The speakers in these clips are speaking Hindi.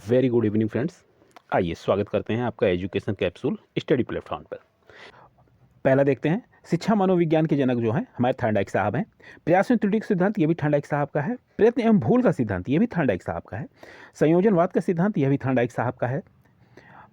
Very good evening friends. आइए स्वागत करते हैं आपका एजुकेशन कैप्सूल स्टडी प्लेटफॉर्म पर। पहला देखते हैं, शिक्षा मनोविज्ञान के जनक जो हैं हमारे थॉर्नडाइक साहब हैं। प्रयास में त्रुटि का सिद्धांत ये भी थॉर्नडाइक साहब का है। प्रयत्न एवं भूल का सिद्धांत ये भी थॉर्नडाइक साहब का है। संयोजनवाद का सिद्धांत यह भी थॉर्नडाइक साहब का है।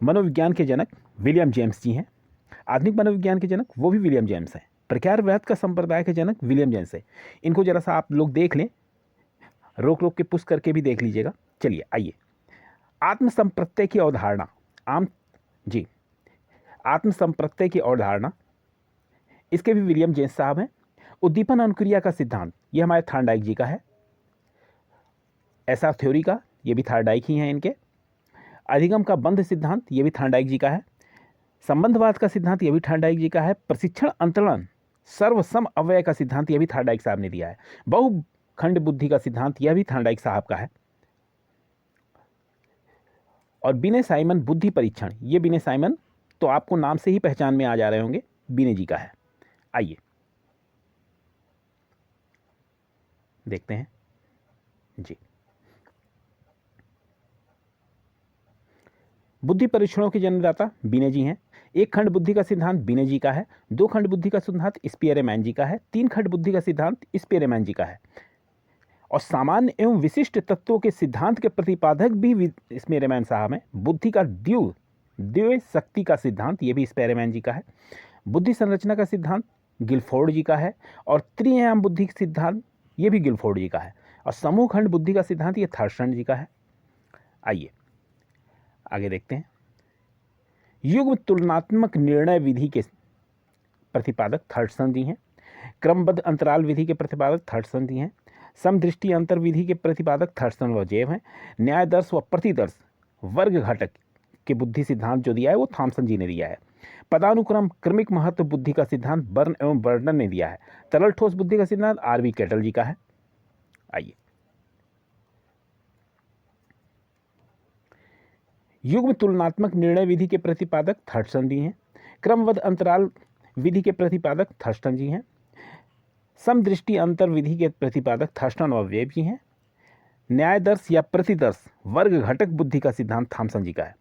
मनोविज्ञान के जनक विलियम जेम्स जी हैं। आधुनिक मनोविज्ञान के जनक वो भी विलियम जेम्स हैं। प्रत्यारवाद का संप्रदाय के जनक विलियम जेम्स है। इनको जरा सा आप लोग देख लें, रोक रोक के पुश करके भी देख लीजिएगा। चलिए आइए, आत्मसंप्रत्यय की अवधारणा जी आत्मसंप्रत्यय की अवधारणा इसके भी विलियम जेम्स साहब हैं। उद्दीपन अनुक्रिया का सिद्धांत ये हमारे थॉर्नडाइक जी का है। एसआर थ्योरी का ये भी थॉर्नडाइक ही हैं इनके। अधिगम का बंध सिद्धांत ये भी थॉर्नडाइक जी का है। संबंधवाद का सिद्धांत ये भी थॉर्नडाइक जी का है। प्रशिक्षण अंतरण सर्वसम अव्यय का सिद्धांत ये भी थॉर्नडाइक साहब ने दिया है। बहुखंड बुद्धि का सिद्धांत यह भी थॉर्नडाइक साहब का है। और बिने साइमन बुद्धि परीक्षण ये बिने साइमन तो आपको नाम से ही पहचान में आ जा रहे होंगे, बिने जी का है। आइए देखते हैं जी। बुद्धि परीक्षणों के जन्मदाता बिने जी हैं। एक खंड बुद्धि का सिद्धांत बिने जी का है। दो खंड बुद्धि का सिद्धांत स्पियरमैन जी का है। तीन खंड बुद्धि का सिद्धांत स्पियरमैन जी का है। और सामान्य एवं विशिष्ट तत्वों के सिद्धांत के प्रतिपादक भी स्पियरमैन साहब हैं। बुद्धि का द्वय शक्ति का सिद्धांत ये भी स्पियरमैन जी का है। बुद्धि संरचना का सिद्धांत गिलफोर्ड जी का है। और त्रिआयाम बुद्धि सिद्धांत ये भी गिलफोर्ड जी का है। और समूह खंड बुद्धि का सिद्धांत ये थर्स्टन जी का है। आइए आगे देखते हैं। युग्म तुलनात्मक निर्णय विधि के प्रतिपादक थर्स्टन जी हैं। क्रमबद्ध अंतराल विधि के प्रतिपादक थर्स्टन जी हैं। समदृष्टि अंतर विधि के प्रतिपादक थर्स्टन व जेव हैं। न्यायदर्श व प्रतिदर्श वर्ग घटक के बुद्धि सिद्धांत जो दिया है वो थॉमसन जी ने दिया है। पदानुक्रम क्रमिक महत्व बुद्धि का सिद्धांत बर्न एवं बर्नर ने दिया है। तरल ठोस बुद्धि का सिद्धांत आरवी केटल जी का है। आइए, युग्म तुलनात्मक निर्णय विधि के प्रतिपादक थर्स्टन जी हैं। क्रमबद्ध अंतराल विधि के प्रतिपादक थर्स्टन जी हैं। समदृष्टि अंतर विधि के प्रतिपादक थर्स्टन व वेब जी हैं। न्यायदर्श या प्रतिदर्श वर्ग घटक बुद्धि का सिद्धांत थॉमसन जी का है।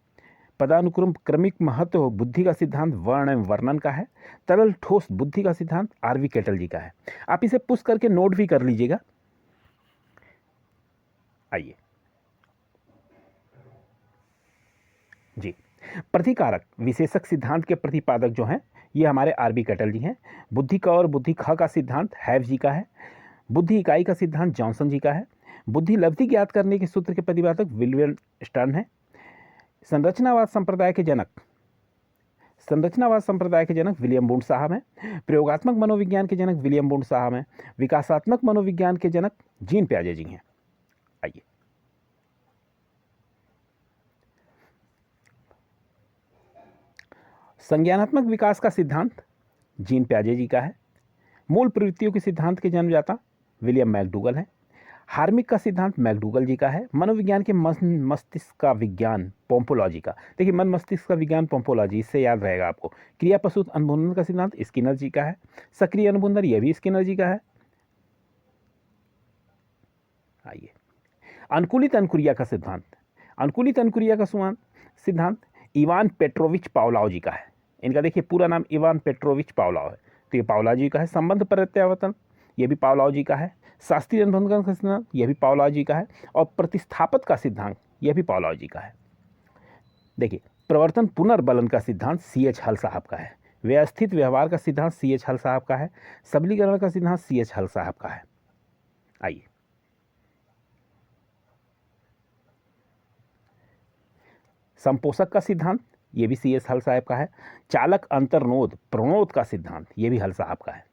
पदानुक्रम क्रमिक महत्व बुद्धि का सिद्धांत वर्ण एवं वर्णन का है। तरल ठोस बुद्धि का सिद्धांत आरवी केटल जी का है। आप इसे पुश करके नोट भी कर लीजिएगा। आइए जी, प्रतिकारक विशेषक सिद्धांत के प्रतिपादक जो हैं ये हमारे आरबी केटल जी हैं। बुद्धि क और बुद्धि ख का सिद्धांत हैव जी का है। बुद्धि इकाई का सिद्धांत जॉनसन जी का है। बुद्धि लब्धि ज्ञात करने के सूत्र के प्रतिपादक विलियम स्टर्न है। संरचनावाद संप्रदाय के जनक विलियम वुंड साहब हैं। प्रयोगात्मक मनोविज्ञान के जनक विलियम वुंड साहब हैं। विकासात्मक मनोविज्ञान के जनक जीन प्याजे जी हैं। आइए, संज्ञानात्मक विकास का सिद्धांत जीन प्याजे जी का है। मूल प्रवृत्तियों के सिद्धांत के जन्मदाता विलियम मैकडूगल हैं। हार्मिक का सिद्धांत मैकडूगल जी का है। मनोविज्ञान के मस्तिष्क का विज्ञान पोम्पोलॉजी का, देखिए मन मस्तिष्क का विज्ञान पोम्पोलॉजी, इससे याद रहेगा आपको। क्रिया प्रसूत अनुबंधन का सिद्धांत स्किनर जी का है। सक्रिय अनुबंधन यह भी स्किनर जी का है। आइए, अनुकूलित अनुक्रिया का सिद्धांत इवान पेट्रोविच पावलाव जी का है। इनका देखिए पूरा नाम इवान पेट्रोविच पावलाव है, तो ये पावलाव जी का है। संबंध प्रत्यावर्तन ये भी पावलाव जी का है। शास्त्रीय अनुबंधन का सिद्धांत यह भी पावलाव जी का है। और प्रतिस्थापक का सिद्धांत यह भी पावलाव जी का है। देखिए, प्रवर्तन पुनर्बलन का सिद्धांत CH हल साहब का है। व्यवस्थित व्यवहार का सिद्धांत CH हल साहब का है। सबलीकरण का सिद्धांत CH हल साहब का है। आइए, संपोषक का सिद्धांत ये भी CH हल साहब का है। चालक अंतर्नोद प्रणोद का सिद्धांत ये भी हल साहब का है।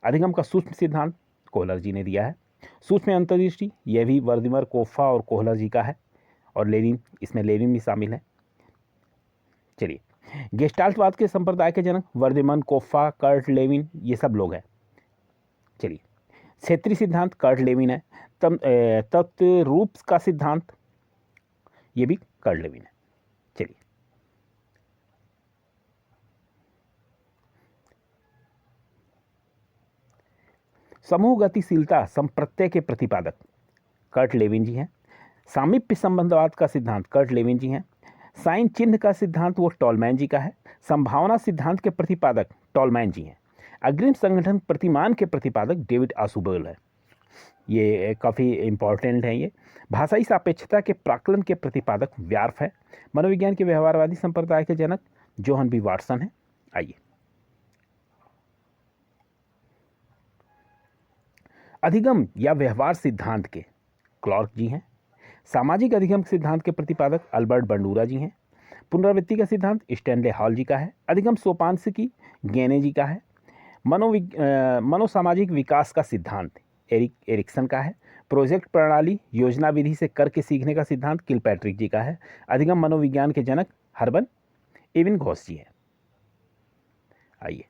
अधिगम का सूक्ष्म सिद्धांत कोहलर जी ने दिया है। सूक्ष्म अंतर्दृष्टि यह भी वर्दिमर, कोफा और कोहलर जी का है। और लेनिन, इसमें लेनिन भी शामिल है। चलिए, गेस्टाल्टवाद के संप्रदाय के जनक वर्दिमन, कोफा, कर्ट लेविन ये सब लोग हैं। चलिए, क्षेत्रीय सिद्धांत कर्ट लेविन है। तत्व रूप का सिद्धांत ये भी कर्ट लेविन है। चलिए, समूह गतिशीलता संप्रत्यय के प्रतिपादक कर्ट लेविन जी हैं। सामीप्य संबंधवाद का सिद्धांत कर्ट लेविन जी हैं। साइन चिन्ह का सिद्धांत वो टॉलमैन जी का है। संभावना सिद्धांत के प्रतिपादक टॉलमैन जी हैं। अग्रिम संगठन प्रतिमान के प्रतिपादक डेविड आशुबोल है। ये काफ़ी इम्पॉर्टेंट है। ये भाषाई सापेक्षता के प्राक्कलन के प्रतिपादक व्यार्फ है। मनोविज्ञान के व्यवहारवादी संप्रदाय के जनक जोहन बी वाटसन है। आइए, अधिगम या व्यवहार सिद्धांत के क्लार्क जी हैं। सामाजिक अधिगम सिद्धांत के प्रतिपादक अल्बर्ट बंडूरा जी हैं। पुनरावृत्ति का सिद्धांत स्टैनले हॉल जी का है। अधिगम सोपानसिकी गेने जी का है। मनोसामाजिक विकास का सिद्धांत एरिक्सन का है। प्रोजेक्ट प्रणाली योजना विधि से करके सीखने का सिद्धांत किलपैट्रिक जी का है। अधिगम मनोविज्ञान के जनक हर्बन एविंघॉस जी हैं। आइए,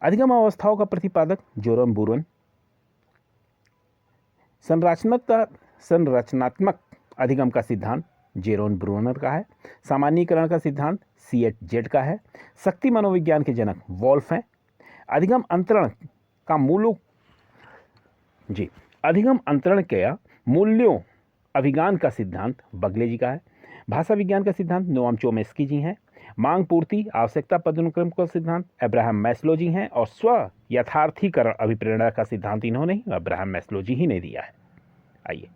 अधिगम अवस्थाओं का प्रतिपादक जोरम बुरन। संरचनात्मक अधिगम का सिद्धांत जेरोन ब्रूनर का है। सामान्यीकरण का सिद्धांत C.H. का है। शक्ति मनोविज्ञान के जनक वॉल्फ हैं। अधिगम अंतरण का अधिगम अंतरण के मूल्यों अभिज्ञान का सिद्धांत बगले जी का है। भाषा विज्ञान का सिद्धांत नोआम चोम्स्की जी हैं। मांग पूर्ति आवश्यकता पदानुक्रम का सिद्धांत अब्राहम मैस्लो जी हैं। और स्व यथार्थीकरण अभिप्रेरणा का सिद्धांत इन्होंने अब्राहम मैस्लो जी ही ने दिया है। आइए,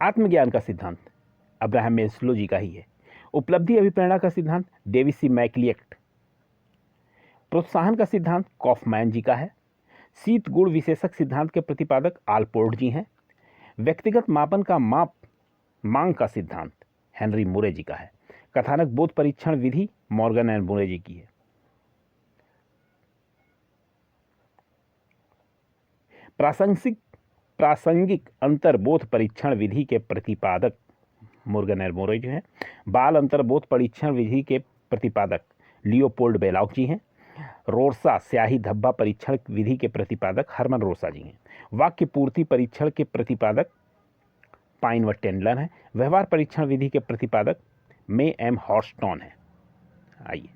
आत्मज्ञान का सिद्धांत अब्राहम मैस्लो जी का ही है। उपलब्धि अभिप्रेरणा का सिद्धांत डेविड सी मैकलिएट। प्रोत्साहन का सिद्धांत कॉफमैन जी का है। शीत गुण विशेषक सिद्धांत के प्रतिपादक आलपोर्ट जी हैं। व्यक्तिगत मापन का मांग का सिद्धांत हेनरी मुरे जी का है। कथानक बोध परीक्षण विधि मॉर्गन एंड मुरे जी की है। प्रासंगिक अंतर्बोध परीक्षण विधि के प्रतिपादक मॉर्गन एंड मुरे जी हैं। बाल अंतर्बोध परीक्षण विधि के प्रतिपादक लियोपोल्ड बेलाउक जी हैं। रोरसा स्याही धब्बा परीक्षण विधि के प्रतिपादक हरमन रोसा जी हैं। वाक्य पूर्ति परीक्षण के प्रतिपादक पाइन व टेंडलर हैं। व्यवहार परीक्षण विधि के प्रतिपादक मे एम हॉर्स्टॉन है। आइए,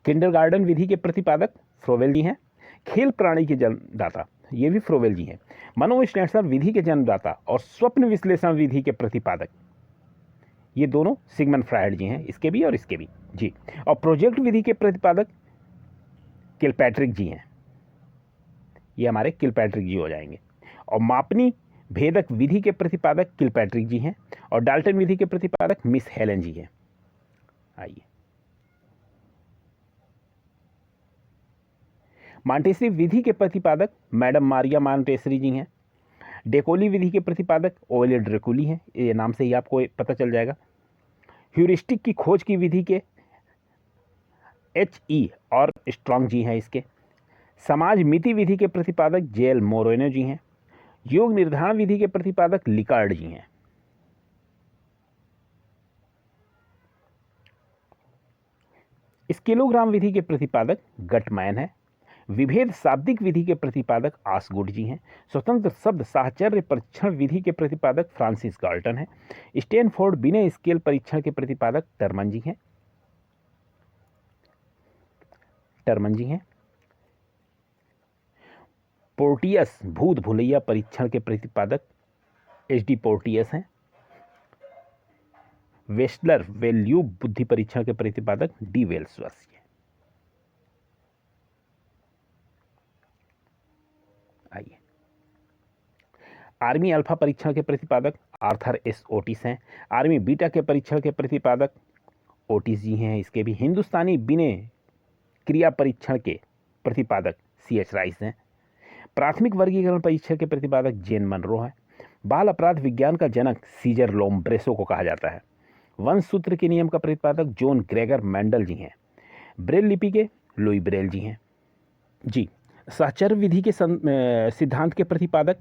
किंडरगार्टन विधि के प्रतिपादक फ्रोवेल जी हैं। खेल प्राणी के जन्मदाता ये भी फ्रोवेल जी हैं। मनोविश्लेषण विधि के जन्मदाता और स्वप्न विश्लेषण विधि के प्रतिपादक ये दोनों सिगमंड फ्रायड जी हैं, इसके भी और इसके भी जी। और प्रोजेक्ट विधि के प्रतिपादक किलपैट्रिक जी हैं। ये हमारे किलपैट्रिक जी हो जाएंगे। और मापनी भेदक विधि के प्रतिपादक किलपैट्रिक जी हैं। और डाल्टन विधि के प्रतिपादक मिस हेलन जी हैं। आइए, मॉन्टेसरी विधि के प्रतिपादक मैडम मारिया मॉन्टेसरी जी हैं। डेकोली विधि के प्रतिपादक ओवेले ड्रेकुली हैं। ये नाम से ही आपको पता चल जाएगा। ह्यूरिस्टिक की खोज की विधि के H.E. और स्ट्रॉन्ग जी हैं इसके। समाज मिति विधि के प्रतिपादक जेल मोरेनो जी हैं। योग निर्धारण विधि के प्रतिपादक लिकार्ड जी हैं। स्केलोग्राम विधि के प्रतिपादक गटमैन है। विभेद शाब्दिक विधि के प्रतिपादक आसगुड जी हैं। स्वतंत्र शब्द साहचर्य परीक्षण विधि के प्रतिपादक फ्रांसिस गाल्टन है। स्टैनफोर्ड बिना स्केल परीक्षण के प्रतिपादक टर्मन जी हैं। पोर्टियस भूत भुलैया परीक्षण के प्रतिपादक H.D. पोर्टियस हैं। वेस्टलर वैल्यू बुद्धि परीक्षण के प्रतिपादक D. वेल्सवर्थ हैं। आइए, आर्मी अल्फा परीक्षण के प्रतिपादक आर्थर S. ओटिस हैं। आर्मी बीटा के परीक्षण के प्रतिपादक ओटिस जी हैं, इसके भी। हिंदुस्तानी बिने क्रिया परीक्षण के प्रतिपादक C.H. राइस हैं। प्राथमिक वर्गीकरण परीक्षण के प्रतिपादक जेन मनरो है। बाल अपराध विज्ञान का जनक सीजर लोम्ब्रेसो को कहा जाता है। वंश सूत्र के नियम का प्रतिपादक जॉन ग्रेगर मेंडल जी हैं। ब्रेल लिपि के लुई ब्रेल जी हैं जी। साहचर्य विधि के सिद्धांत के प्रतिपादक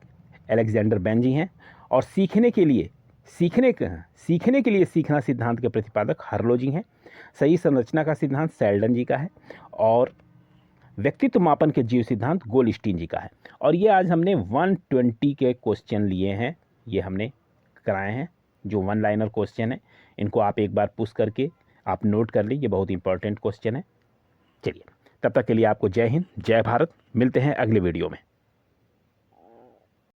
अलेक्जेंडर बेन जी हैं। और सीखने के लिए सीखना सिद्धांत के प्रतिपादक हर्लो जी हैं। सही संरचना का सिद्धांत सेल्डन जी का है। और व्यक्तित्व मापन के जीव सिद्धांत गोल्डस्टीन जी का है। और ये आज हमने 120 के क्वेश्चन लिए हैं, ये हमने कराए हैं, जो वन लाइनर क्वेश्चन है। इनको आप एक बार पुश करके आप नोट कर ली, ये बहुत इंपॉर्टेंट क्वेश्चन है। चलिए, तब तक के लिए आपको जय हिंद, जय भारत। मिलते हैं अगले वीडियो में।